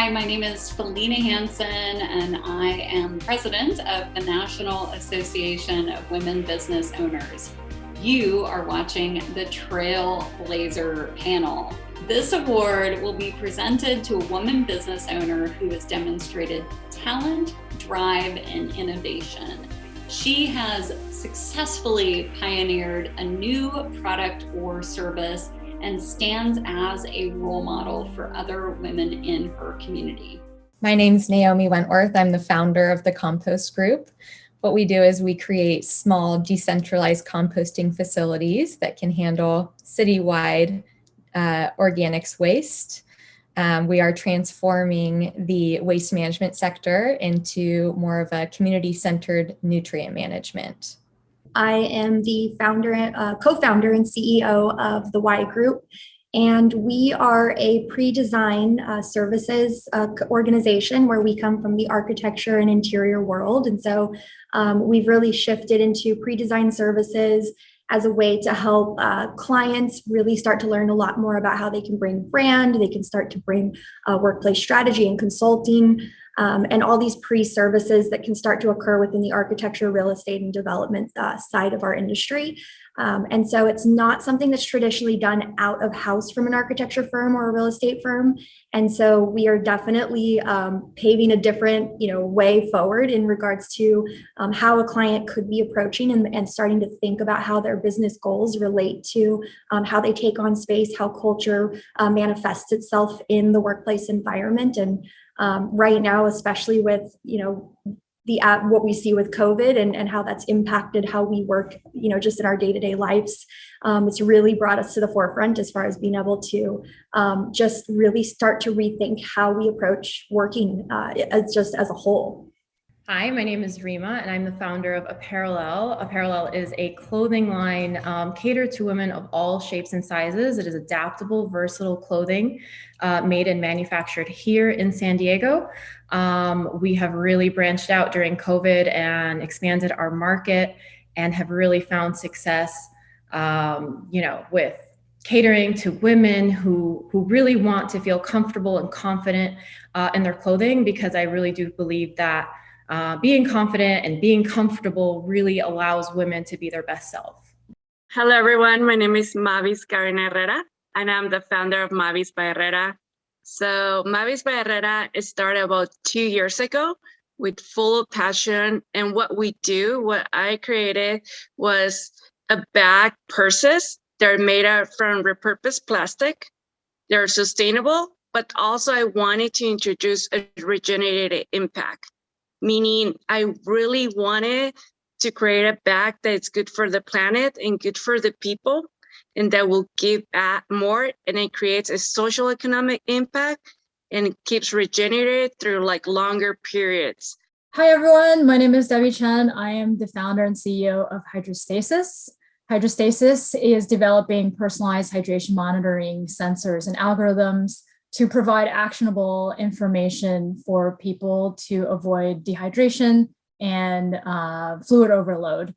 Hi, my name is Felina Hansen, and I am president of the National Association of Women Business Owners. You are watching the Trailblazer panel. This award will be presented to a woman business owner who has demonstrated talent, drive, and innovation. She has successfully pioneered a new product or service and stands as a role model for other women in her community. My name's Naomi Wentworth. I'm the founder of the Compost Group. What we do is we create small decentralized composting facilities that can handle citywide organics waste. We are transforming the waste management sector into more of a community-centered nutrient management. I am the co-founder and CEO of the Y Group, and we are a pre-design services organization where we come from the architecture and interior world. And so we've really shifted into pre-design services as a way to help clients really start to learn a lot more about how they can bring brand, they can start to bring workplace strategy and consulting, and all these pre-services that can start to occur within the architecture, real estate, and development side of our industry. And so it's not something that's traditionally done out of house from an architecture firm or a real estate firm. And so we are definitely paving a different, way forward in regards to how a client could be approaching and starting to think about how their business goals relate to how they take on space, how culture manifests itself in the workplace environment. And right now, especially with, what we see with COVID and how that's impacted how we work, just in our day-to-day lives. It's really brought us to the forefront as far as being able to just really start to rethink how we approach working as a whole. Hi, my name is Rima, and I'm the founder of Apparel. Apparel is a clothing line catered to women of all shapes and sizes. It is adaptable, versatile clothing made and manufactured here in San Diego. We have really branched out during COVID and expanded our market and have really found success, with catering to women who really want to feel comfortable and confident in their clothing, because I really do believe that being confident and being comfortable really allows women to be their best self. Hello, everyone. My name is Mavis Karen Herrera, and I'm the founder of Mavis by Herrera. So Mavis by Herrera started about 2 years ago with full passion. And what I created was a bag purses. They're made out from repurposed plastic. They're sustainable, but also I wanted to introduce a regenerated impact. Meaning I really wanted to create a bag that's good for the planet and good for the people, and that will give back more, and it creates a social economic impact and it keeps regenerated through longer periods. Hi, everyone. My name is Debbie Chen. I am the founder and CEO of Hydrostasis. Hydrostasis is developing personalized hydration monitoring sensors and algorithms to provide actionable information for people to avoid dehydration and fluid overload.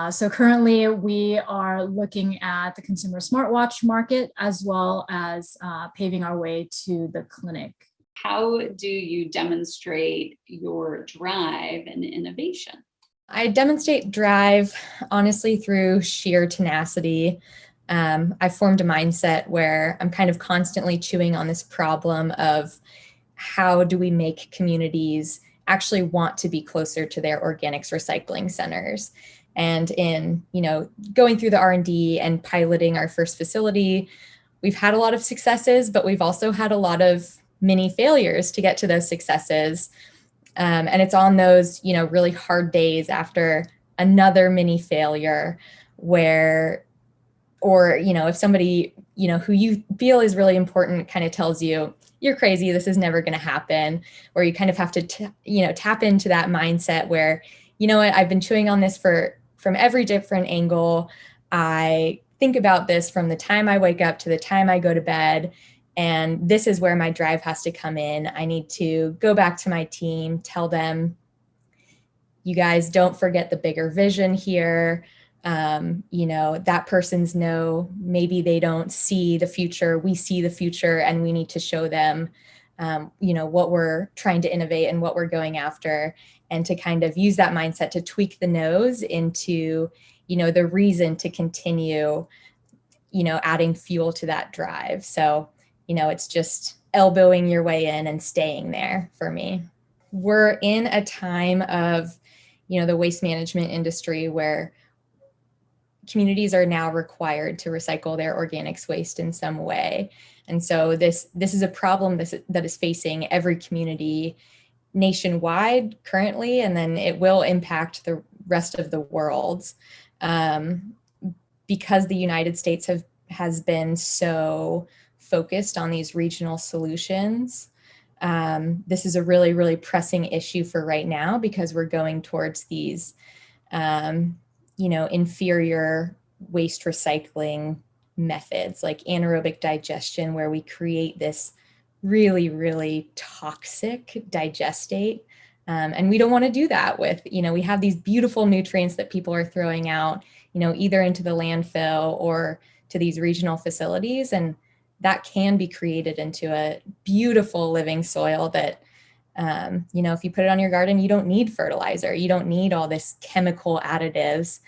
So currently we are looking at the consumer smartwatch market as well as paving our way to the clinic. How do you demonstrate your drive and innovation? I demonstrate drive, honestly, through sheer tenacity. I've formed a mindset where I'm kind of constantly chewing on this problem of how do we make communities actually want to be closer to their organics recycling centers. And in, going through the R&D and piloting our first facility, we've had a lot of successes, but we've also had a lot of mini failures to get to those successes. And it's on those, really hard days after another mini failure or if somebody, who you feel is really important kind of tells you, you're crazy, this is never going to happen, or you kind of have to, tap into that mindset where, I've been chewing on this from every different angle. I think about this from the time I wake up to the time I go to bed, and this is where my drive has to come in. I need to go back to my team, tell them, you guys don't forget the bigger vision here. That person's maybe they don't see the future. We see the future, and we need to show them what we're trying to innovate and what we're going after, and to kind of use that mindset to tweak the nose into, the reason to continue, adding fuel to that drive. So, it's just elbowing your way in and staying there for me. We're in a time of, the waste management industry where communities are now required to recycle their organics waste in some way. And so this is a problem that is facing every community nationwide currently, and then it will impact the rest of the world, because the United States has been so focused on these regional solutions. This is a really, really pressing issue for right now, because we're going towards these inferior waste recycling methods like anaerobic digestion, where we create this really, really toxic digestate. And we don't want to do that with, we have these beautiful nutrients that people are throwing out, either into the landfill or to these regional facilities. And that can be created into a beautiful living soil that, if you put it on your garden, you don't need fertilizer. You don't need all this chemical additives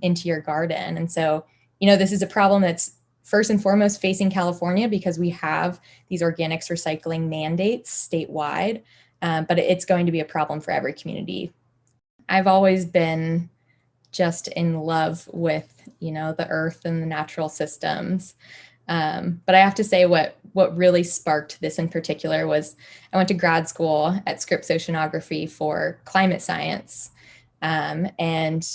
into your garden. And so, this is a problem that's first and foremost facing California, because we have these organics recycling mandates statewide, but it's going to be a problem for every community. I've always been just in love with, the earth and the natural systems. But I have to say what really sparked this in particular was I went to grad school at Scripps Oceanography for climate science. And,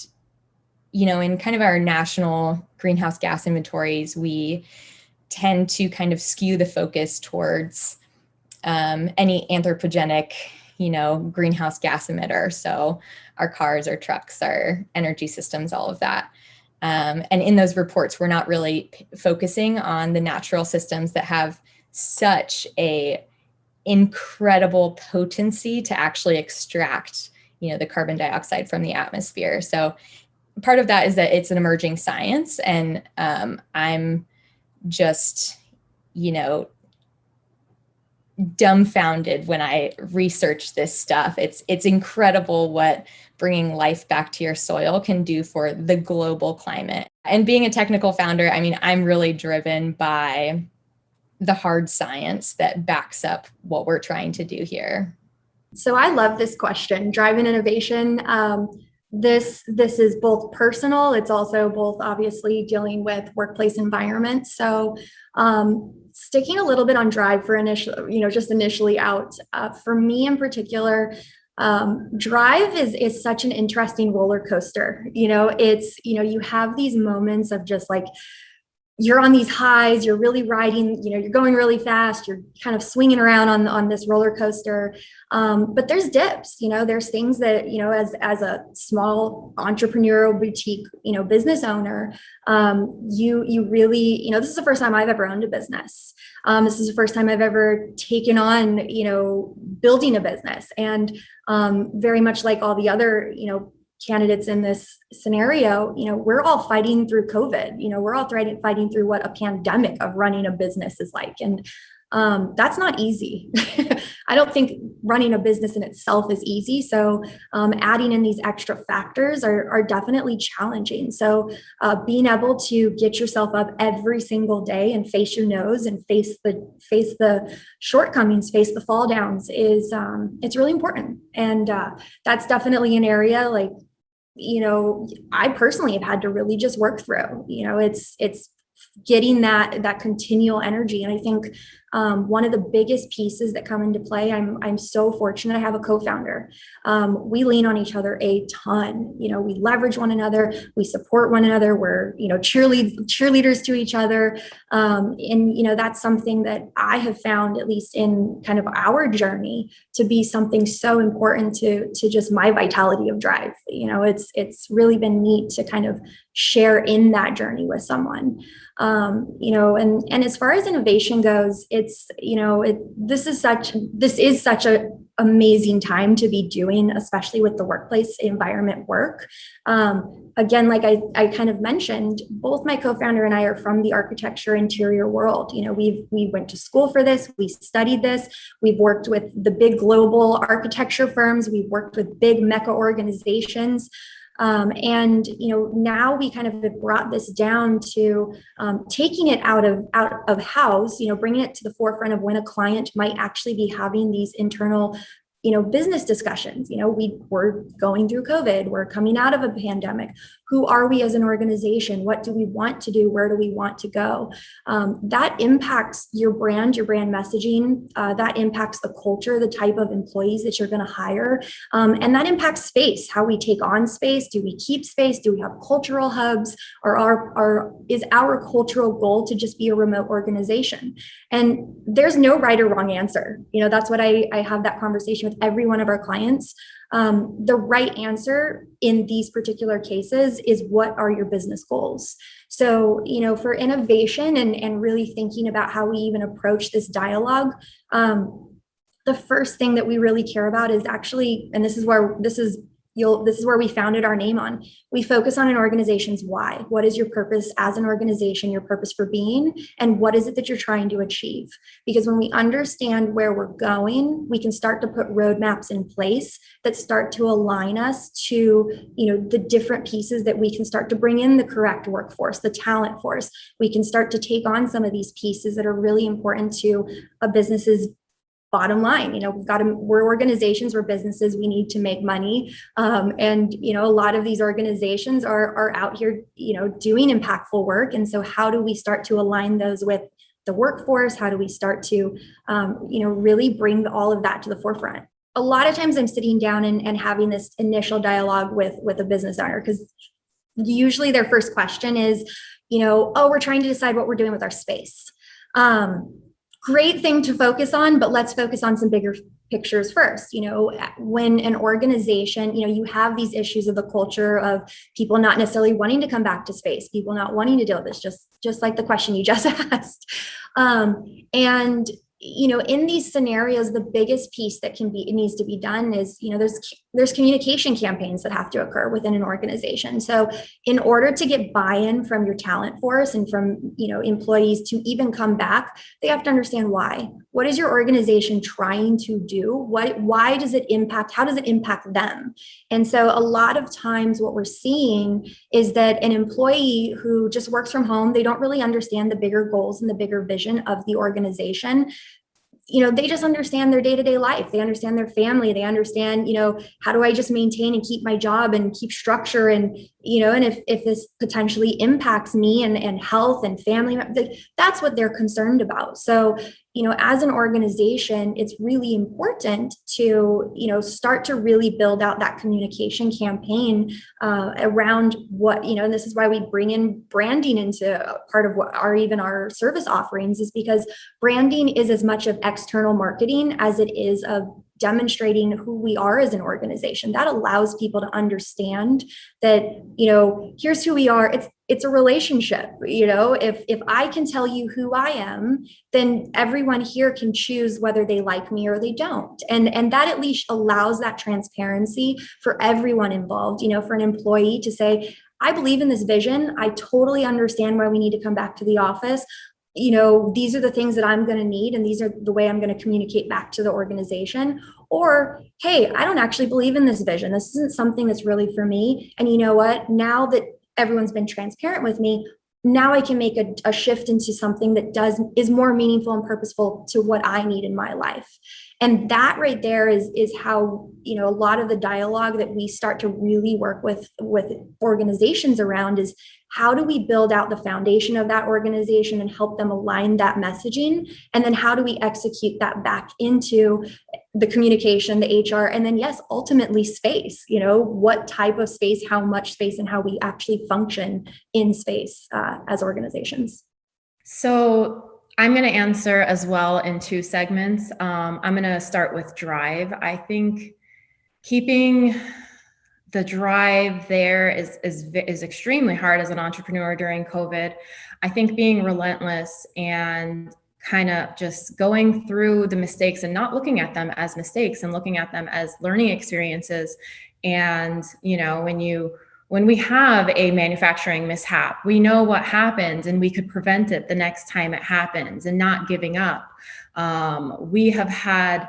in kind of our national greenhouse gas inventories, we tend to kind of skew the focus towards any anthropogenic, greenhouse gas emitter. So our cars, our trucks, our energy systems, all of that. And in those reports, we're not really focusing on the natural systems that have such a incredible potency to actually extract, the carbon dioxide from the atmosphere. So part of that is that it's an emerging science, and I'm just, dumbfounded when I research this stuff. It's incredible what bringing life back to your soil can do for the global climate. And being a technical founder, I'm really driven by the hard science that backs up what we're trying to do here. So I love this question, driving innovation. This is both personal. It's also both obviously dealing with workplace environments. So sticking a little bit on drive for initially out, for me in particular, drive is such an interesting roller coaster. You have these moments of just like, you're on these highs, you're really riding, you're going really fast, you're kind of swinging around on this roller coaster. But there's dips, there's things that, as a small entrepreneurial boutique, business owner, you really, this is the first time I've ever owned a business. This is the first time I've ever taken on, building a business, and very much like all the other, candidates in this scenario, we're all fighting through COVID, we're all fighting through what a pandemic of running a business is like. And that's not easy. I don't think running a business in itself is easy. So adding in these extra factors are definitely challenging. So being able to get yourself up every single day and face your nose and face the shortcomings, face the fall downs is it's really important. And that's definitely an area like, I personally have had to really just work through, it's getting that continual energy. And I think one of the biggest pieces that come into play, I'm so fortunate I have a co-founder. We lean on each other a ton. We leverage one another, we support one another, we're cheerleaders to each other. And that's something that I have found, at least in kind of our journey, to be something so important to just my vitality of drive. It's really been neat to kind of share in that journey with someone. And as far as innovation goes, it's, this is such a amazing time to be doing, especially with the workplace environment work. Again, like I kind of mentioned, both my co-founder and I are from the architecture interior world. We went to school for this, we studied this, we've worked with the big global architecture firms, we've worked with big mecca organizations. Now we kind of have brought this down to taking it out of house, bringing it to the forefront of when a client might actually be having these internal business discussions. We're going through COVID, we're coming out of a pandemic. Who are we as an organization? What do we want to do? Where do we want to go? That impacts your brand messaging. That impacts the culture, the type of employees that you're going to hire. And that impacts space, how we take on space. Do we keep space? Do we have cultural hubs? Or is our cultural goal to just be a remote organization? And there's no right or wrong answer. That's what I have that conversation with every one of our clients. The right answer in these particular cases is, what are your business goals? So, for innovation and really thinking about how we even approach this dialogue, the first thing that we really care about is actually, and this is where we founded our name on. We focus on an organization's why. What is your purpose as an organization, your purpose for being, and what is it that you're trying to achieve? Because when we understand where we're going, we can start to put roadmaps in place that start to align us to, the different pieces that we can start to bring in the correct workforce, the talent force. We can start to take on some of these pieces that are really important to a business's bottom line. We're organizations, we're businesses, we need to make money. And a lot of these organizations are out here, doing impactful work. And so how do we start to align those with the workforce? How do we start to, really bring all of that to the forefront? A lot of times I'm sitting down and having this initial dialogue with a business owner, because usually their first question is, we're trying to decide what we're doing with our space. Great thing to focus on, but let's focus on some bigger pictures first. When an organization, you have these issues of the culture of people not necessarily wanting to come back to space, people not wanting to deal with this, just like the question you just asked. And in these scenarios, the biggest piece that needs to be done is, there's communication campaigns that have to occur within an organization. So in order to get buy-in from your talent force and from, employees to even come back, they have to understand why. What is your organization trying to do? Why does it impact? How does it impact them? And so a lot of times what we're seeing is that an employee who just works from home, they don't really understand the bigger goals and the bigger vision of the organization. They just understand their day-to-day life. They understand their family. They understand, how do I just maintain and keep my job and keep structure? And, and if this potentially impacts me and health and family, that's what they're concerned about. So, as an organization, it's really important to, start to really build out that communication campaign around what, and this is why we bring in branding into part of what are even our service offerings, is because branding is as much of external marketing as it is of demonstrating who we are as an organization. That allows people to understand that, here's who we are. It's a relationship. If I can tell you who I am, then everyone here can choose whether they like me or they don't. And that at least allows that transparency for everyone involved, for an employee to say, I believe in this vision. I totally understand why we need to come back to the office. These are the things that I'm going to need, and these are the way I'm going to communicate back to the organization. Or, hey, I don't actually believe in this vision. This isn't something that's really for me. And you know what? Now that everyone's been transparent with me, now I can make a shift into something that is more meaningful and purposeful to what I need in my life. And that right there is how, a lot of the dialogue that we start to really work with organizations around is, how do we build out the foundation of that organization and help them align that messaging? And then how do we execute that back into the communication, the HR, and then yes, ultimately space, what type of space, how much space, and how we actually function in space as organizations. So I'm going to answer as well in two segments. I'm going to start with drive. I think keeping the drive there is extremely hard as an entrepreneur during COVID. I think being relentless and kind of just going through the mistakes and not looking at them as mistakes and looking at them as learning experiences. And, when we have a manufacturing mishap, we know what happened and we could prevent it the next time it happens, and not giving up. We have had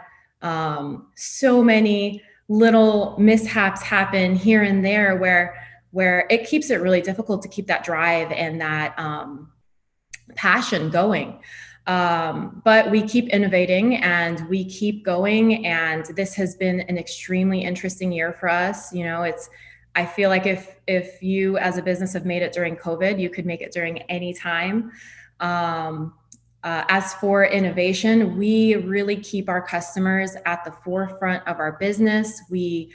so many little mishaps happen here and there where it keeps it really difficult to keep that drive and that passion going. But we keep innovating and we keep going. And this has been an extremely interesting year for us. I feel like if you as a business have made it during COVID, you could make it during any time. As for innovation, we really keep our customers at the forefront of our business. We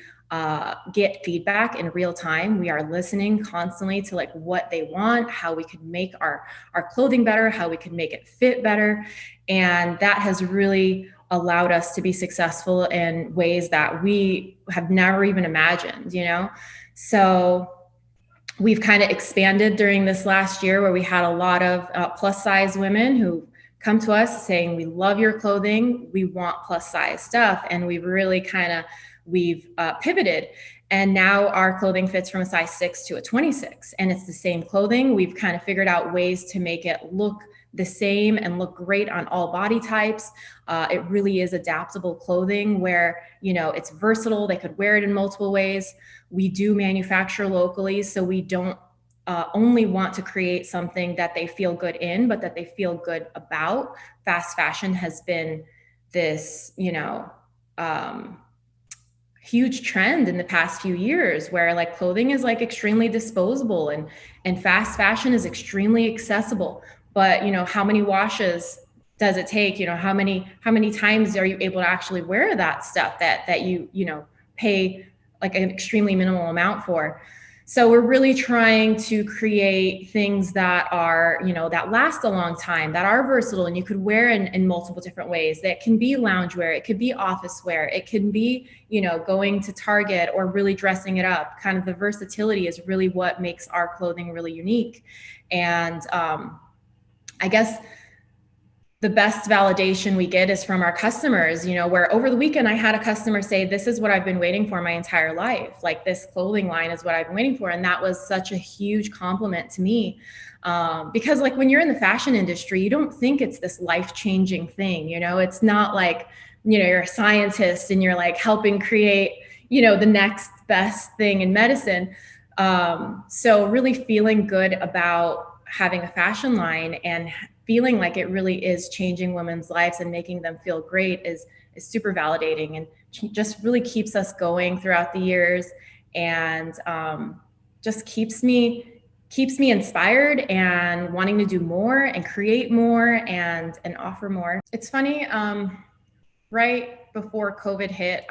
get feedback in real time. We are listening constantly to like what they want, how we can make our clothing better, how we can make it fit better. And that has really allowed us to be successful in ways that we have never even imagined, So we've kind of expanded during this last year where we had a lot of plus size women who come to us saying, we love your clothing, we want plus size stuff. And we've really we've pivoted. And now our clothing fits from a size 6 to a 26. And it's the same clothing. We've kind of figured out ways to make it look the same and look great on all body types. It really is adaptable clothing where, it's versatile. They could wear it in multiple ways. We do manufacture locally, so we don't only want to create something that they feel good in, but that they feel good about. Fast fashion has been this, huge trend in the past few years where like clothing is like extremely disposable and fast fashion is extremely accessible. But, how many washes does it take? How many times are you able to actually wear that stuff that you pay like an extremely minimal amount for? So we're really trying to create things that are, that last a long time, that are versatile and you could wear in multiple different ways. That can be loungewear, it could be office wear, it can be, going to Target or really dressing it up. Kind of the versatility is really what makes our clothing really unique. And I guess the best validation we get is from our customers, where over the weekend I had a customer say, this is what I've been waiting for my entire life. Like this clothing line is what I've been waiting for. And that was such a huge compliment to me. Because like when you're in the fashion industry, you don't think it's this life-changing thing. It's not like, you're a scientist and you're like helping create, the next best thing in medicine. So really feeling good about having a fashion line and feeling like it really is changing women's lives and making them feel great is super validating and just really keeps us going throughout the years and just keeps me inspired and wanting to do more and create more and offer more. It's funny, right before COVID hit,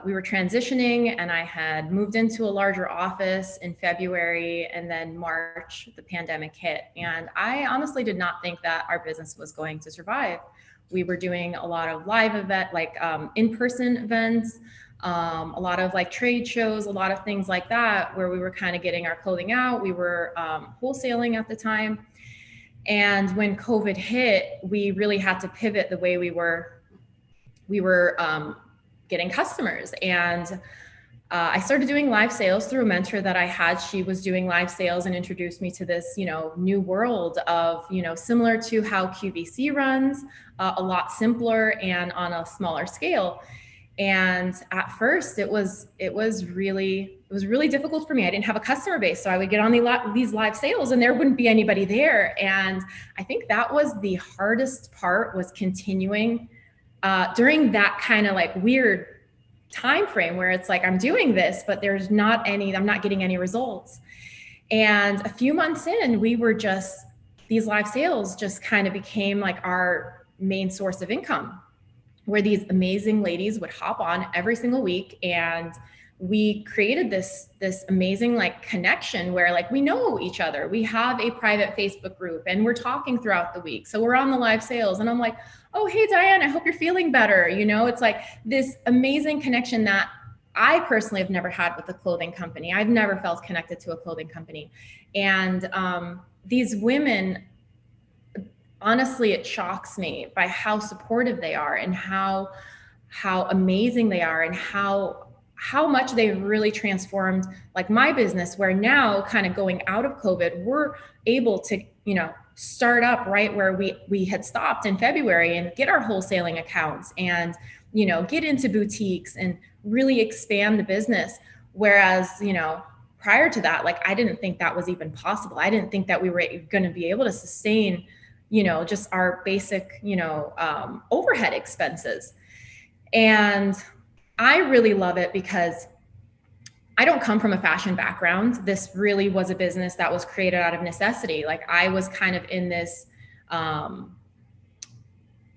we were transitioning and I had moved into a larger office in February, and then March, the pandemic hit. And I honestly did not think that our business was going to survive. We were doing a lot of live in-person events, a lot of like trade shows, a lot of things like that, where we were kind of getting our clothing out. We were wholesaling at the time. And when COVID hit, we really had to pivot the way we were getting customers. And I started doing live sales through a mentor that I had. She was doing live sales and introduced me to this, new world of, similar to how QVC runs, a lot simpler and on a smaller scale. And at first it was really difficult for me. I didn't have a customer base. So I would get on these live sales and there wouldn't be anybody there. And I think that was the hardest part, was continuing during that kind of like weird time frame where it's like, I'm doing this, but I'm not getting any results. And a few months in, these live sales just kind of became like our main source of income, where these amazing ladies would hop on every single week. And we created this amazing like connection where like we know each other. We have a private Facebook group and we're talking throughout the week. So we're on the live sales and I'm like, oh, hey, Diane, I hope you're feeling better. It's like this amazing connection that I personally have never had with a clothing company. I've never felt connected to a clothing company. And these women, honestly, it shocks me by how supportive they are and how amazing they are and how much they've really transformed like my business, where now kind of going out of COVID, we're able to, start up right where we had stopped in February and get our wholesaling accounts and, get into boutiques and really expand the business. Whereas, prior to that, like, I didn't think that was even possible. I didn't think that we were going to be able to sustain, just our basic, overhead expenses. And I really love it because I don't come from a fashion background. This really was a business that was created out of necessity. Like, I was kind of in this,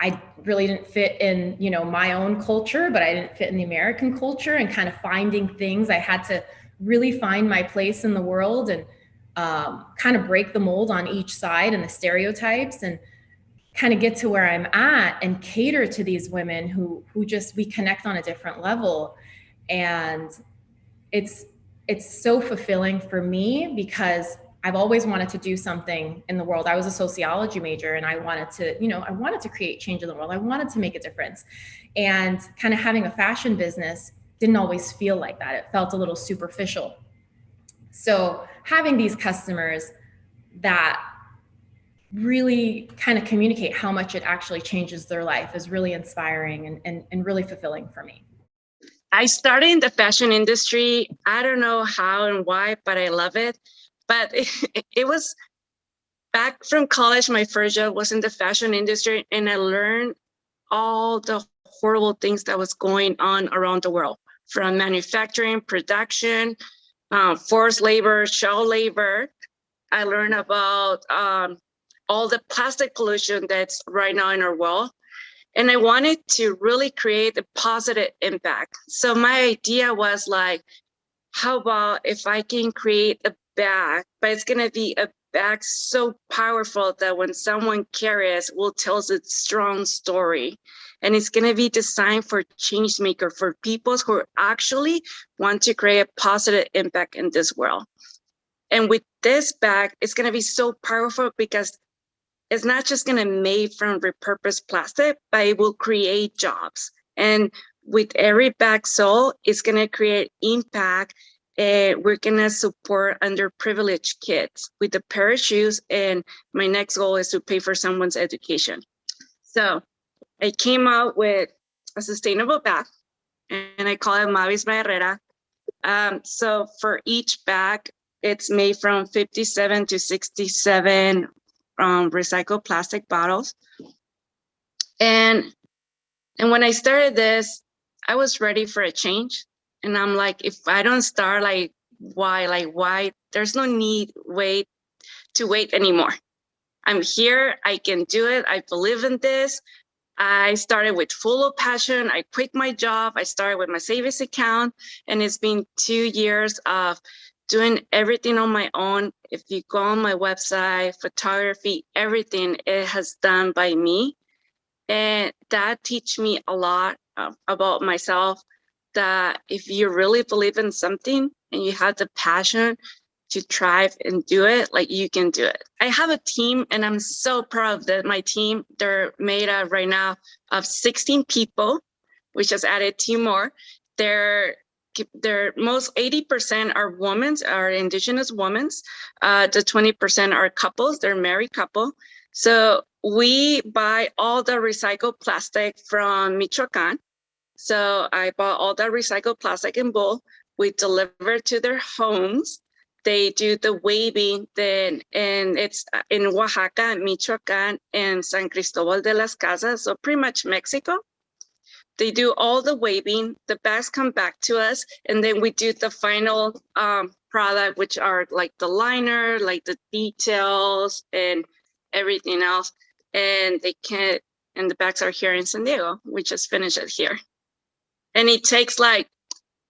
I really didn't fit in, my own culture, but I didn't fit in the American culture, and kind of finding things. I had to really find my place in the world and kind of break the mold on each side and the stereotypes, and kind of get to where I'm at and cater to these women who just, we connect on a different level. And it's so fulfilling for me because I've always wanted to do something in the world. I was a sociology major, and I wanted to create change in the world. I wanted to make a difference. And kind of having a fashion business didn't always feel like that. It felt a little superficial. So having these customers that really kind of communicate how much it actually changes their life is really inspiring and really fulfilling for me. I started in the fashion industry. I don't know how and why, but I love it. But it was back from college. My first job was in the fashion industry, and I learned all the horrible things that was going on around the world, from manufacturing, production, forced labor, child labor. I learned about all the plastic pollution that's right now in our world. And I wanted to really create a positive impact. So my idea was like, how about if I can create a bag, but it's going to be a bag so powerful that when someone carries it, will tell a strong story. And it's going to be designed for change maker, for people who actually want to create a positive impact in this world. And with this bag, it's going to be so powerful because it's not just going to made from repurposed plastic, but it will create jobs. And with every bag sold, it's going to create impact. We're going to support underprivileged kids with a pair of shoes. And my next goal is to pay for someone's education. So I came out with a sustainable bag, and I call it Mavis by Herrera. So for each bag, it's made from 57 to 67 recycled plastic bottles. And when I started this, I was ready for a change. And I'm like, if I don't start, why? There's no need to wait anymore. I'm here, I can do it. I believe in this. I started with full of passion. I quit my job. I started with my savings account, and it's been 2 years of doing everything on my own. If you go on my website, photography, everything, it has done by me. And that teach me a lot about myself, that if you really believe in something and you have the passion to thrive and do it, like, you can do it. I have a team, and I'm so proud that my team, they're made up right now of 16 people, which has added 2 more. They're most 80% are women, are indigenous women. The 20% are couples, they're married couple. So we buy all the recycled plastic from Michoacan. So I bought all the recycled plastic in bulk. We deliver to their homes. They do the waving, and it's in Oaxaca, Michoacan, and San Cristobal de las Casas, so pretty much Mexico. They do all the waving, the bags come back to us, and then we do the final product, which are like the liner, like the details and everything else. And the bags are here in San Diego. We just finished it here. And it takes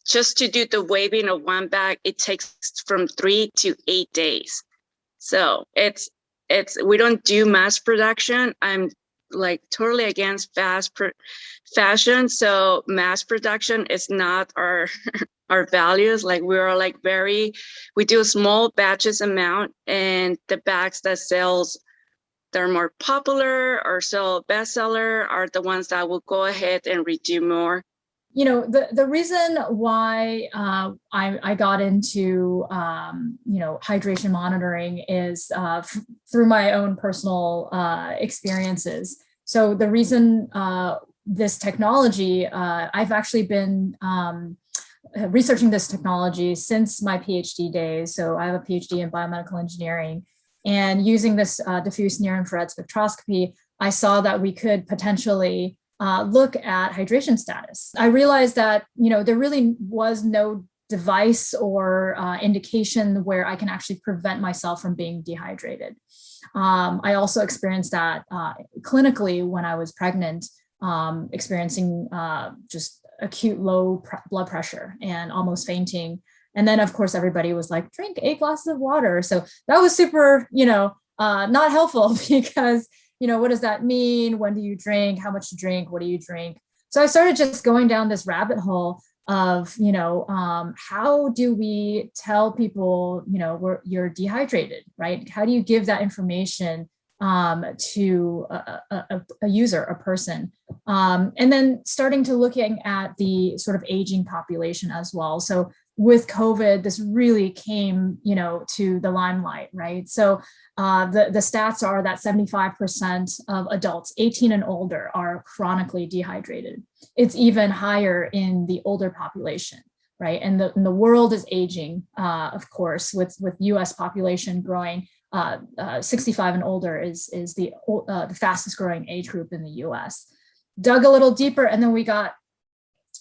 just to do the waving of one bag, it takes from 3 to 8 days. So we don't do mass production. I'm like totally against fashion. So mass production is not our our values. Like we are like we do small batches amount, and the bags that they're more popular or sell bestseller are the ones that will go ahead and redo more. You know, the reason why I got into hydration monitoring is through my own personal experiences. So the reason this technology, I've actually been researching this technology since my PhD days. So I have a PhD in biomedical engineering, and using this diffuse near-infrared spectroscopy, I saw that we could potentially look at hydration status. I realized that, there really was no device or indication where I can actually prevent myself from being dehydrated. I also experienced that clinically when I was pregnant, experiencing just acute low blood pressure and almost fainting. And then, of course, everybody was like, drink 8 glasses of water. So that was super, not helpful because what does that mean? When do you drink? How much to drink? What do you drink? So I started just going down this rabbit hole of, how do we tell people, you're dehydrated, right? How do you give that information to a user, a person? And then starting to looking at the sort of aging population as well. So with COVID, this really came, to the limelight, right? So the stats are that 75% of adults 18 and older are chronically dehydrated. It's even higher in the older population, right? And the world is aging, of course, with US population growing. 65 and older is the fastest growing age group in the US. Dug a little deeper, and then we got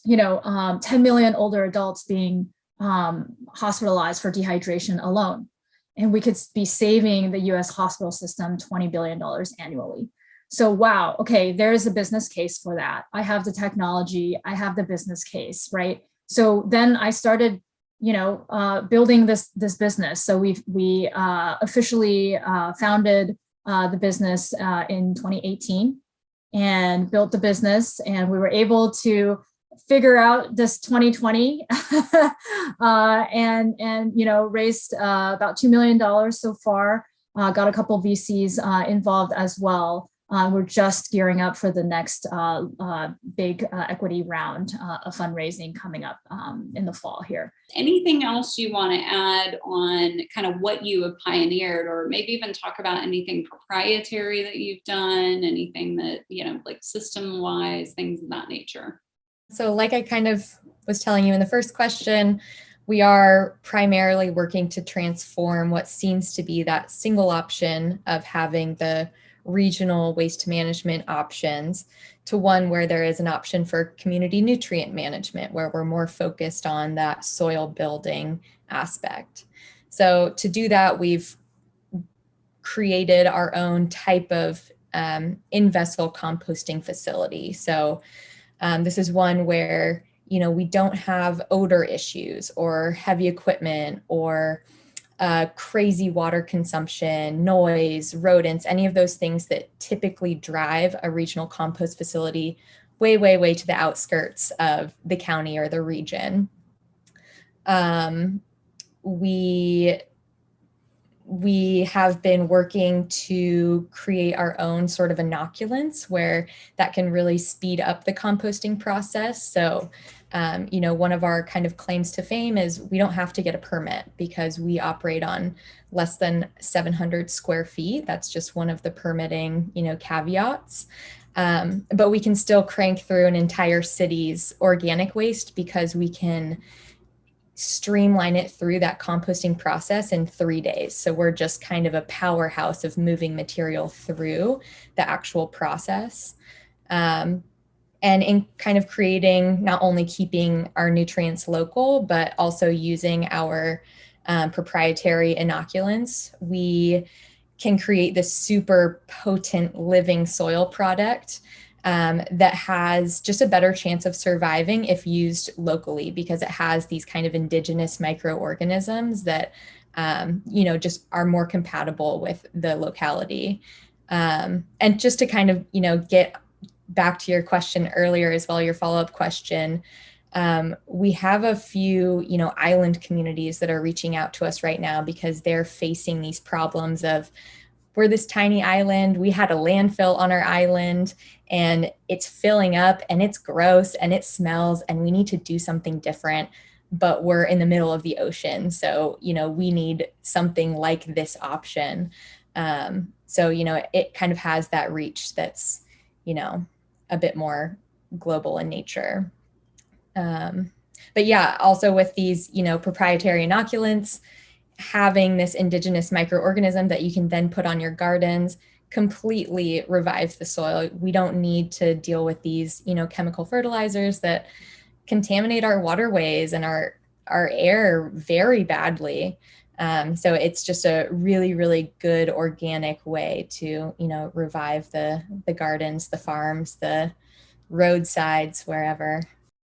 10 million older adults being hospitalized for dehydration alone. And we could be saving the US hospital system $20 billion annually. So, wow, okay, there's a business case for that. I have the technology, I have the business case, right? So then I started, building this business. So we officially founded the business in 2018 and built the business, and we were able to figure out this 2020 and raised about $2 million so far. Got a couple of VCs involved as well. We're just gearing up for the next big equity round of fundraising coming up in the fall here. Anything else you want to add on kind of what you have pioneered, or maybe even talk about anything proprietary that you've done, anything that, like system-wise, things of that nature? So like I kind of was telling you in the first question, we are primarily working to transform what seems to be that single option of having the regional waste management options to one where there is an option for community nutrient management, where we're more focused on that soil building aspect. So to do that, we've created our own type of in-vessel composting facility. So this is one where, we don't have odor issues or heavy equipment or crazy water consumption, noise, rodents, any of those things that typically drive a regional compost facility way, way, way to the outskirts of the county or the region. We have been working to create our own sort of inoculants where that can really speed up the composting process. So, one of our kind of claims to fame is we don't have to get a permit because we operate on less than 700 square feet. That's just one of the permitting, caveats. But we can still crank through an entire city's organic waste because we can streamline it through that composting process in 3 days. So we're just kind of a powerhouse of moving material through the actual process. And in kind of creating, not only keeping our nutrients local, but also using our proprietary inoculants, we can create this super potent living soil product that has just a better chance of surviving if used locally, because it has these kind of indigenous microorganisms that, just are more compatible with the locality. And just to kind of, get back to your question earlier as well, your follow-up question, we have a few, island communities that are reaching out to us right now because they're facing these problems of, we're this tiny island, we had a landfill on our island and it's filling up and it's gross and it smells and we need to do something different, but we're in the middle of the ocean. So, we need something like this option. So, it kind of has that reach that's, a bit more global in nature. But yeah, also with these, proprietary inoculants, having this indigenous microorganism that you can then put on your gardens completely revives the soil. We don't need to deal with these, chemical fertilizers that contaminate our waterways and our air very badly. So it's just a really, really good organic way to, revive the gardens, the farms, the roadsides, wherever.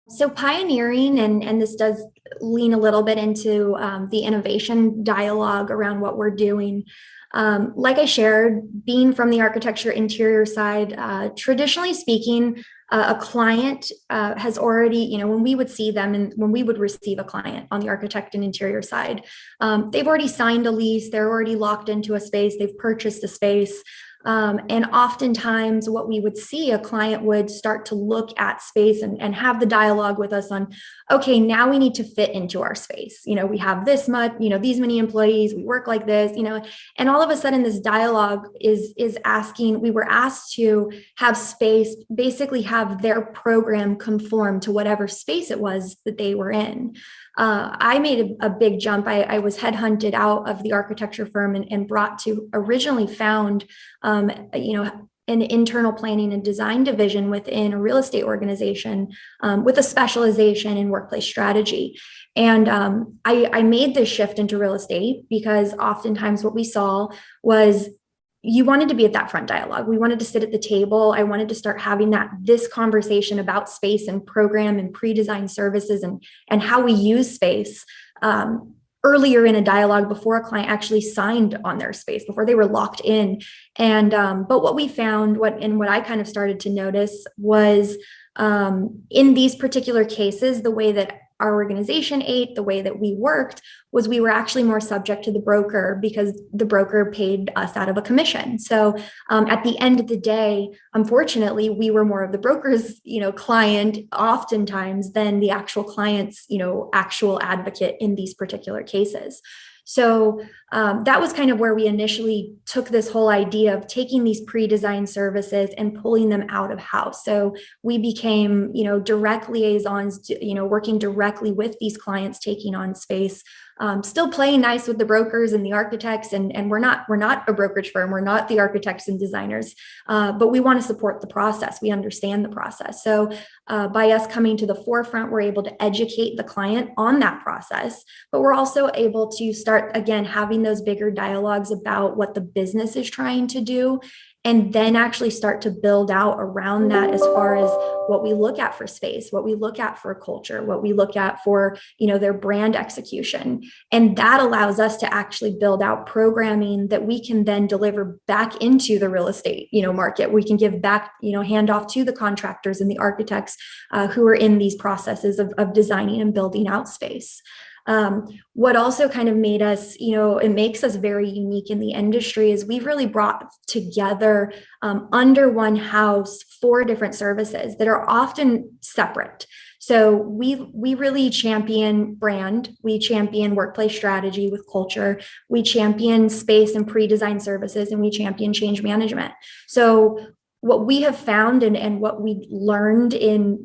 So pioneering, and this does lean a little bit into the innovation dialogue around what we're doing. Like I shared, being from the architecture interior side, traditionally speaking, a client has already, when we would see them and when we would receive a client on the architect and interior side, they've already signed a lease, they're already locked into a space, they've purchased a space. And oftentimes what we would see, a client would start to look at space and have the dialogue with us on, okay, now we need to fit into our space. We have this much, these many employees, we work like this, and all of a sudden this dialogue is asking, we were asked to have space, basically have their program conform to whatever space it was that they were in. I made a big jump. I was headhunted out of the architecture firm and brought to originally found, an internal planning and design division within a real estate organization with a specialization in workplace strategy. And I made this shift into real estate because oftentimes what we saw was you wanted to be at that front dialogue. We wanted to sit at the table. I wanted to start having this conversation about space and program and pre-design services and how we use space earlier in a dialogue before a client actually signed on their space, before they were locked in. And but what we found, what I kind of started to notice was in these particular cases, the way that our organization ate, the way that we worked, was we were actually more subject to the broker because the broker paid us out of a commission. So at the end of the day, unfortunately, we were more of the broker's, client oftentimes than the actual client's, actual advocate in these particular cases. So that was kind of where we initially took this whole idea of taking these pre-designed services and pulling them out of house. So we became, direct liaisons, working directly with these clients, taking on space, still playing nice with the brokers and the architects. And we're not a brokerage firm. We're not the architects and designers, but we want to support the process. We understand the process. So by us coming to the forefront, we're able to educate the client on that process, but we're also able to start, again, having those bigger dialogues about what the business is trying to do, and then actually start to build out around that as far as what we look at for space, what we look at for culture, what we look at for, their brand execution. And that allows us to actually build out programming that we can then deliver back into the real estate, market. We can give back, hand off to the contractors and the architects who are in these processes of designing and building out space. What also kind of made us, it makes us very unique in the industry is we've really brought together under one house 4 different services that are often separate. So we really champion brand, we champion workplace strategy with culture, we champion space and pre-design services, and we champion change management. So what we have found and what we learned in,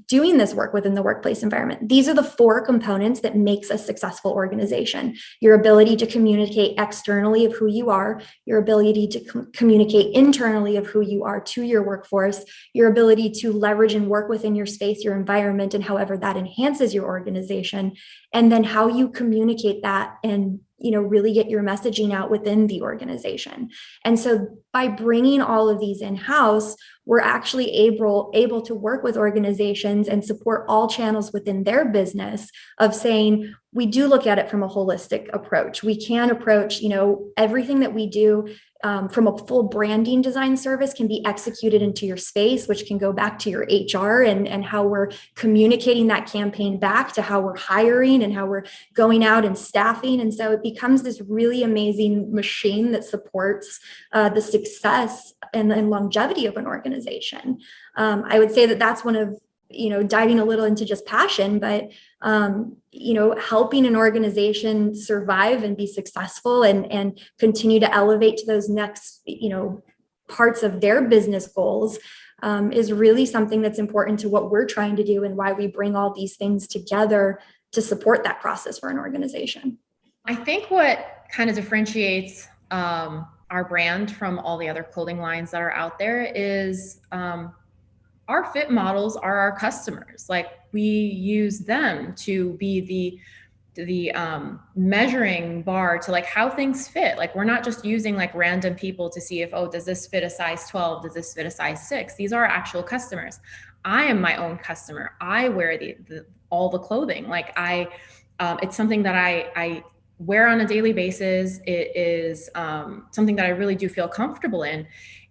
doing this work within the workplace environment, these are the 4 components that makes a successful organization. Your ability to communicate externally of who you are, your ability to communicate internally of who you are to your workforce, your ability to leverage and work within your space, your environment, and however that enhances your organization, and then how you communicate that and really get your messaging out within the organization. And so by bringing all of these in-house, we're actually able to work with organizations and support all channels within their business of saying, we do look at it from a holistic approach. We can approach, everything that we do from a full branding design service can be executed into your space, which can go back to your HR and how we're communicating that campaign back to how we're hiring and how we're going out and staffing. And so it becomes this really amazing machine that supports the success and longevity of an organization. I would say that that's one of, diving a little into just passion, but helping an organization survive and be successful and continue to elevate to those next, parts of their business goals is really something that's important to what we're trying to do and why we bring all these things together to support that process for an organization. I think what kind of differentiates our brand from all the other clothing lines that are out there is our fit models are our customers. Like, we use them to be the measuring bar to like how things fit. Like, we're not just using like random people to see if, oh, does this fit a size 12? Does this fit a size 6? These are actual customers. I am my own customer. I wear all the clothing. Like, it's something that I wear on a daily basis. It is something that I really do feel comfortable in.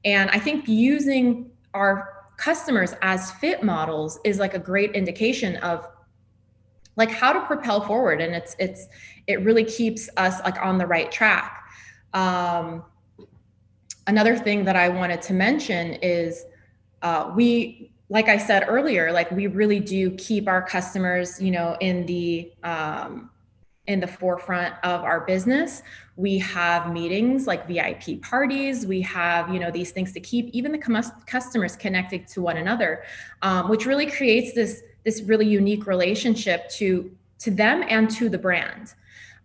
And I think using our customers as fit models is like a great indication of like how to propel forward. And it really keeps us like on the right track. Another thing that I wanted to mention is we, like I said earlier, like we really do keep our customers, in the forefront of our business. We have meetings like VIP parties. We have, these things to keep even the customers connected to one another, which really creates this really unique relationship to them and to the brand.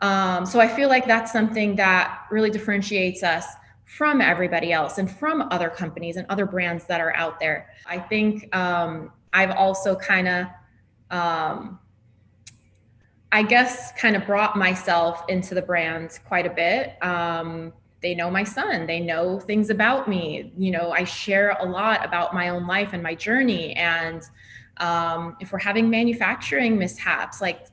So I feel like that's something that really differentiates us from everybody else and from other companies and other brands that are out there. I think I've also kind of brought myself into the brand quite a bit. They know my son, they know things about me. I share a lot about my own life and my journey. And if we're having manufacturing mishaps, like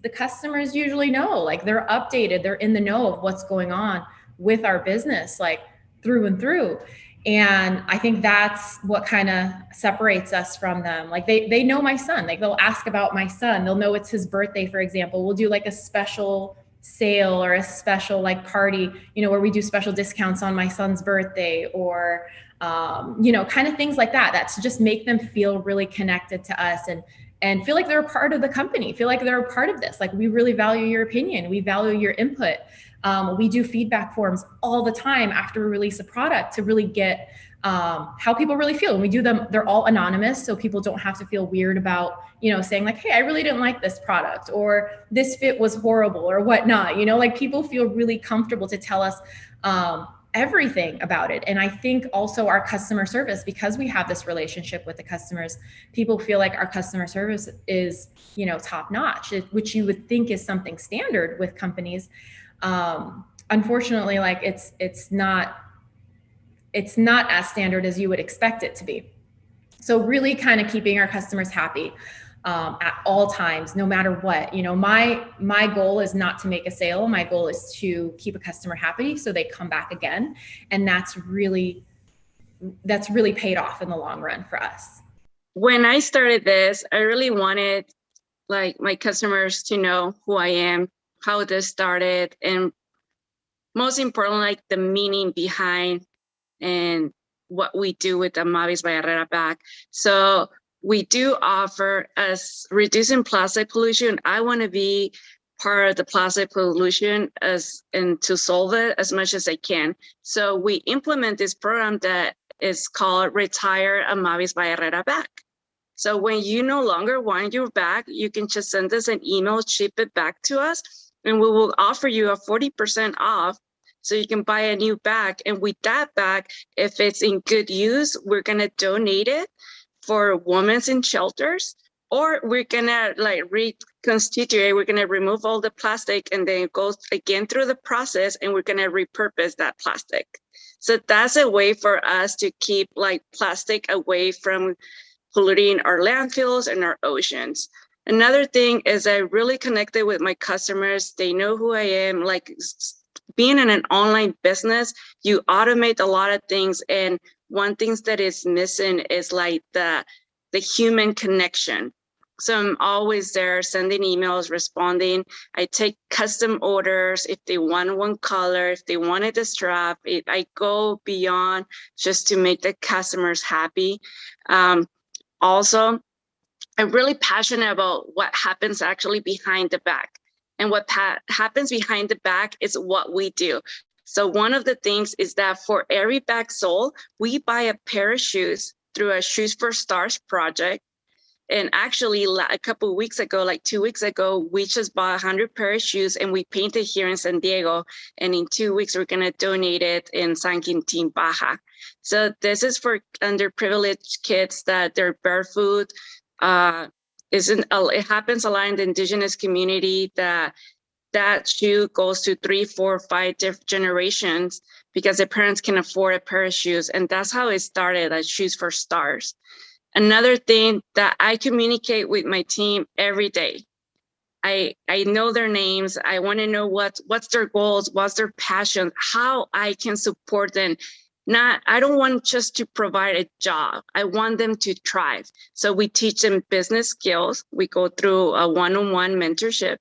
the customers usually know, like they're updated, they're in the know of what's going on with our business, like through and through. And I think that's what kind of separates us from them. Like they know my son, like they'll ask about my son. They'll know it's his birthday, for example. We'll do like a special sale or a special like party, where we do special discounts on my son's birthday or, kind of things like that. That's to just make them feel really connected to us and feel like they're a part of the company, feel like they're a part of this. Like, we really value your opinion. We value your input. We do feedback forms all the time after we release a product to really get how people really feel. And we do them, they're all anonymous, so people don't have to feel weird about, saying like, hey, I really didn't like this product, or this fit was horrible, or whatnot. Like, people feel really comfortable to tell us everything about it. And I think also our customer service, because we have this relationship with the customers, people feel like our customer service is, top notch, which you would think is something standard with companies. Unfortunately, like it's not as standard as you would expect it to be. So really kind of keeping our customers happy at all times, no matter what. My goal is not to make a sale. My goal is to keep a customer happy so they come back again. And that's really paid off in the long run for us. When I started this, I really wanted like my customers to know who I am, how this started, and most importantly, like the meaning behind and what we do with the Mavis by Herrera bag. So we do offer us reducing plastic pollution. I want to be part of the plastic pollution and to solve it as much as I can. So we implement this program that is called Retire a Mavis by Herrera bag. So when you no longer want your bag, you can just send us an email, ship it back to us, and we will offer you a 40% off so you can buy a new bag. And with that bag, if it's in good use, we're going to donate it for women in shelters, or we're going to like reconstitute, we're going to remove all the plastic and then go again through the process, and we're going to repurpose that plastic. So that's a way for us to keep like plastic away from polluting our landfills and our oceans. Another thing is I really connected with my customers. They know who I am. Like being in an online business, you automate a lot of things. And one thing that is missing is like the human connection. So I'm always there sending emails, responding. I take custom orders if they want one color, if they wanted a strap. I go beyond just to make the customers happy. Also, I'm really passionate about what happens actually behind the back. And what happens behind the back is what we do. So one of the things is that for every bag sold, we buy a pair of shoes through a Shoes for Stars project. And actually, a couple of weeks ago, like 2 weeks ago, we just bought 100 pair of shoes and we painted here in San Diego. And in 2 weeks, we're going to donate it in San Quintin, Baja. So this is for underprivileged kids that they're barefoot. It happens a lot in the indigenous community that shoe goes to 3, 4, 5 different generations because their parents can afford a pair of shoes. And that's how it started at Shoes for Stars. Another thing that I communicate with my team every day. I know their names. I want to know what's their goals, what's their passion, how I can support them. I don't want just to provide a job. I want them to thrive. So we teach them business skills. We go through a one-on-one mentorship.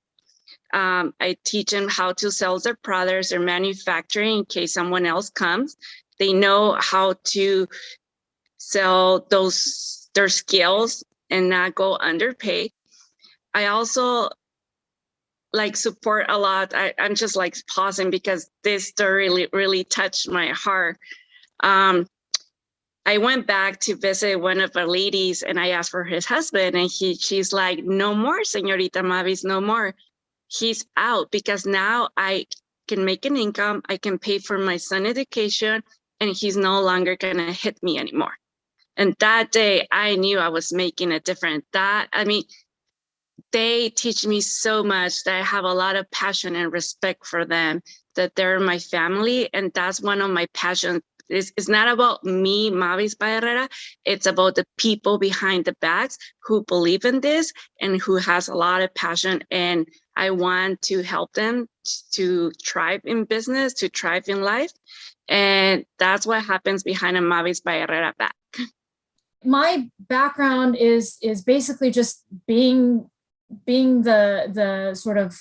I teach them how to sell their products or manufacturing in case someone else comes. They know how to sell their skills and not go underpaid. I also support a lot. I'm just pausing because this story really touched my heart. I went back to visit one of the ladies and I asked for his husband and she's like, no more, Señorita Mavis, no more. He's out because now I can make an income. I can pay for my son's education and he's no longer gonna hit me anymore. And that day I knew I was making a difference. They teach me so much that I have a lot of passion and respect for them, that they're my family. And that's one of my passions. It's not about me, Mavis by Herrera. It's about the people behind the bags who believe in this and who has a lot of passion. And I want to help them to thrive in business, to thrive in life. And that's what happens behind a Mavis by Herrera bag. My background is basically just being the sort of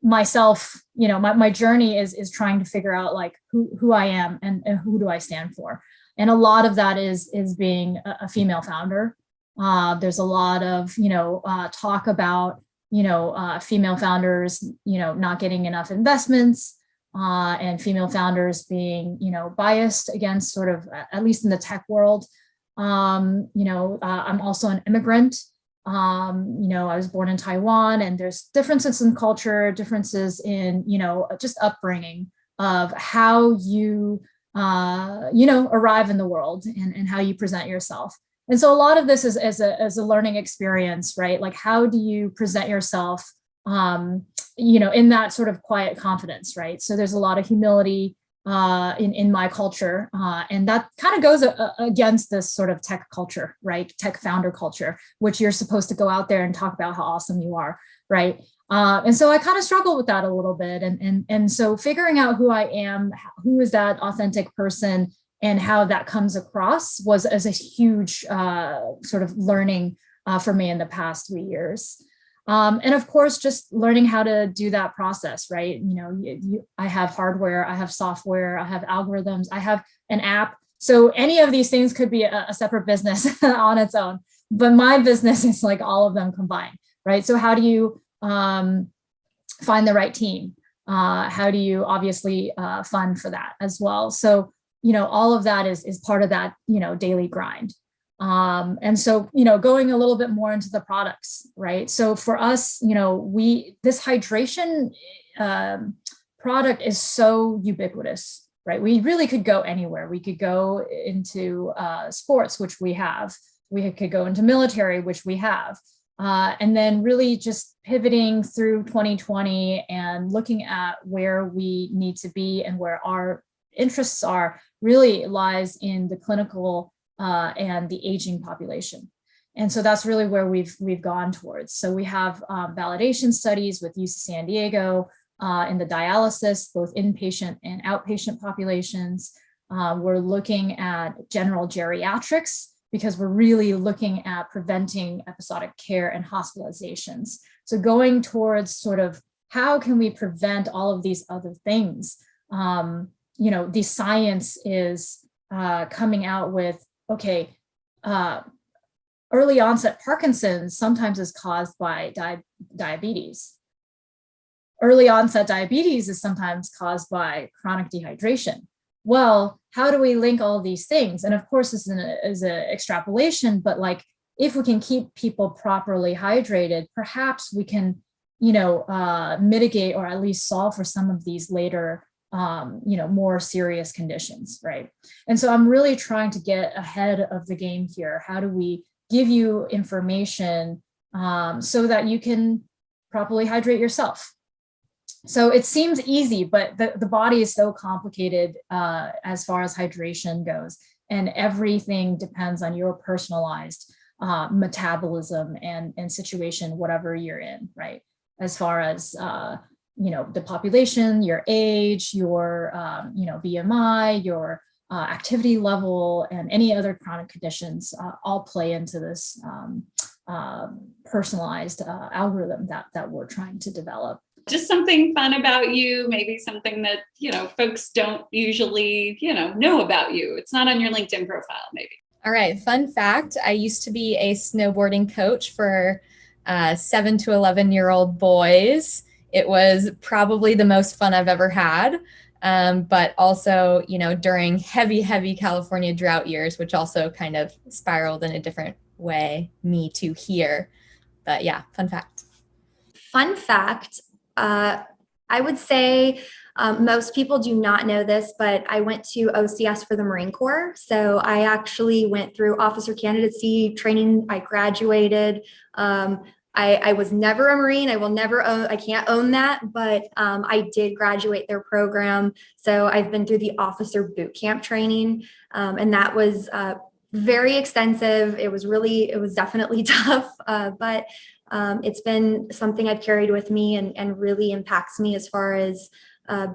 myself, my journey is trying to figure out who I am and who do I stand for. And a lot of that is being a female founder. There's a lot of, talk about, female founders, not getting enough investments and female founders being, biased against sort of, at least in the tech world. I'm also an immigrant. I was born in Taiwan, and there's differences in culture, differences in, just upbringing of how you, arrive in the world and how you present yourself. And so a lot of this is as a learning experience, right? Like, how do you present yourself, in that sort of quiet confidence, right? So there's a lot of humility in my culture. And that kind of goes against this sort of tech culture, right? Tech founder culture, which you're supposed to go out there and talk about how awesome you are, right? And so I kind of struggle with that a little bit. And so figuring out who I am, who is that authentic person, and how that comes across was as a huge sort of learning for me in the past 3 years. And of course, just learning how to do that process, right? I have hardware, I have software, I have algorithms, I have an app. So any of these things could be a separate business on its own, but my business is like all of them combined, right? So how do you find the right team? How do you obviously fund for that as well? So, all of that is part of that, daily grind. And so, going a little bit more into the products, right? So for us, this hydration product is so ubiquitous, right? We really could go anywhere. We could go into sports, which we have. We could go into military, which we have. And then really just pivoting through 2020 and looking at where we need to be and where our interests are really lies in the clinical and the aging population. And so that's really where we've gone towards. So we have validation studies with UC San Diego. in the dialysis, both inpatient and outpatient populations. We're looking at general geriatrics because we're really looking at preventing episodic care and hospitalizations. So going towards sort of how can we prevent all of these other things? The science is coming out with, okay, early onset Parkinson's sometimes is caused by diabetes. Early onset diabetes is sometimes caused by chronic dehydration. Well, how do we link all of these things? And of course, this is an extrapolation, but like, if we can keep people properly hydrated, perhaps we can, mitigate or at least solve for some of these later, more serious conditions, right? And so I'm really trying to get ahead of the game here. How do we give you information so that you can properly hydrate yourself? So it seems easy, but the body is so complicated as far as hydration goes, and everything depends on your personalized metabolism and situation, whatever you're in, right? As far as the population, your age, your BMI, your activity level, and any other chronic conditions all play into this personalized algorithm that we're trying to develop. Just something fun about you, maybe something that, folks don't usually, know about you. It's not on your LinkedIn profile, maybe. All right. Fun fact. I used to be a snowboarding coach for 7 to 11-year-old boys. It was probably the most fun I've ever had. But also, during heavy California drought years, which also kind of spiraled in a different way, me to here. But yeah, fun fact. Fun fact. I would say most people do not know this, but I went to OCS for the Marine Corps. So I actually went through officer candidacy training. I graduated. I was never a Marine. I can't own that, but I did graduate their program. So I've been through the officer boot camp training, and that was very extensive. It was definitely tough, but it's been something I've carried with me and really impacts me as far as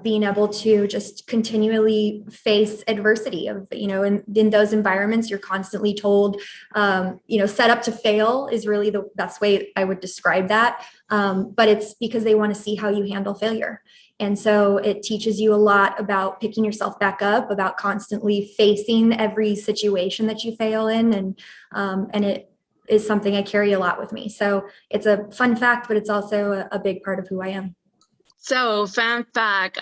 being able to just continually face adversity of, in those environments, you're constantly told, set up to fail is really the best way I would describe that. But it's because they want to see how you handle failure. And so it teaches you a lot about picking yourself back up, about constantly facing every situation that you fail in. And it is something I carry a lot with me. So it's a fun fact, but it's also a big part of who I am. So fun fact.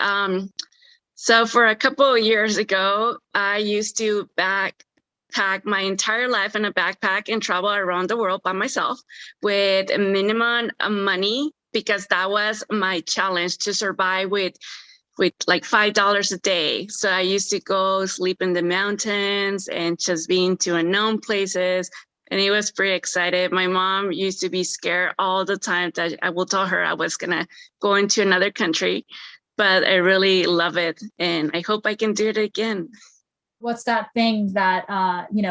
So for a couple of years ago, I used to backpack my entire life in a backpack and travel around the world by myself with a minimum money, because that was my challenge to survive with like $5 a day. So I used to go sleep in the mountains and just being to unknown places. And it was pretty excited. My mom used to be scared all the time that I will tell her I was gonna go into another country, but I really love it. And I hope I can do it again. What's that thing that,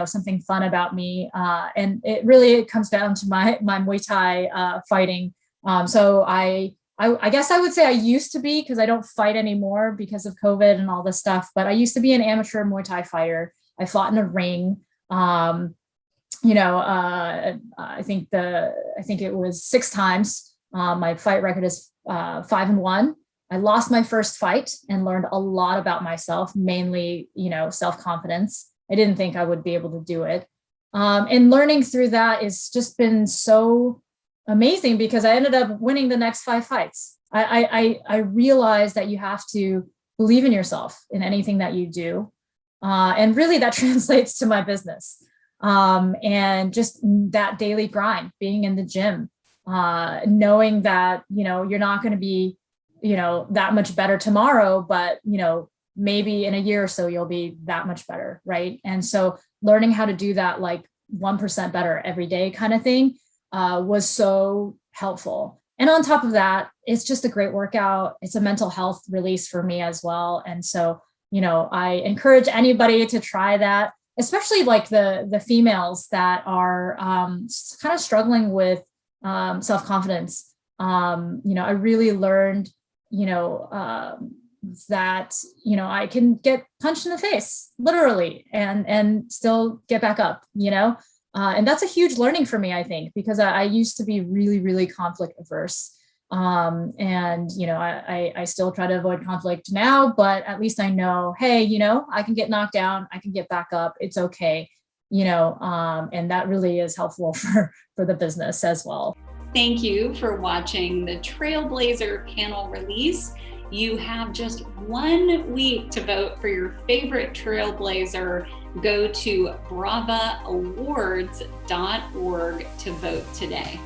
something fun about me? And it comes down to my Muay Thai fighting. So I guess I would say I used to be, because I don't fight anymore because of COVID and all this stuff, but I used to be an amateur Muay Thai fighter. I fought in a ring. I think it was 6 times. My fight record is 5-1. I lost my first fight and learned a lot about myself, mainly, self-confidence. I didn't think I would be able to do it. And learning through that has just been so amazing, because I ended up winning the next 5 fights. I realized that you have to believe in yourself in anything that you do. And really that translates to my business. And just that daily grind, being in the gym, knowing that, you're not going to be, that much better tomorrow, but, maybe in a year or so, you'll be that much better. Right. And so learning how to do that, like 1% better every day kind of thing, was so helpful. And on top of that, it's just a great workout. It's a mental health release for me as well. And so, I encourage anybody to try that, especially like the females that are kind of struggling with self-confidence. I really learned that, I can get punched in the face, literally, and still get back up, and that's a huge learning for me, I think, because I used to be really, really conflict averse. I still try to avoid conflict now, but at least I know, hey, I can get knocked down, I can get back up, it's okay, and that really is helpful for the business as well. Thank you for watching the Trailblazer panel release. You have just 1 week to vote for your favorite Trailblazer. Go to BRAVA Awards.org to vote today.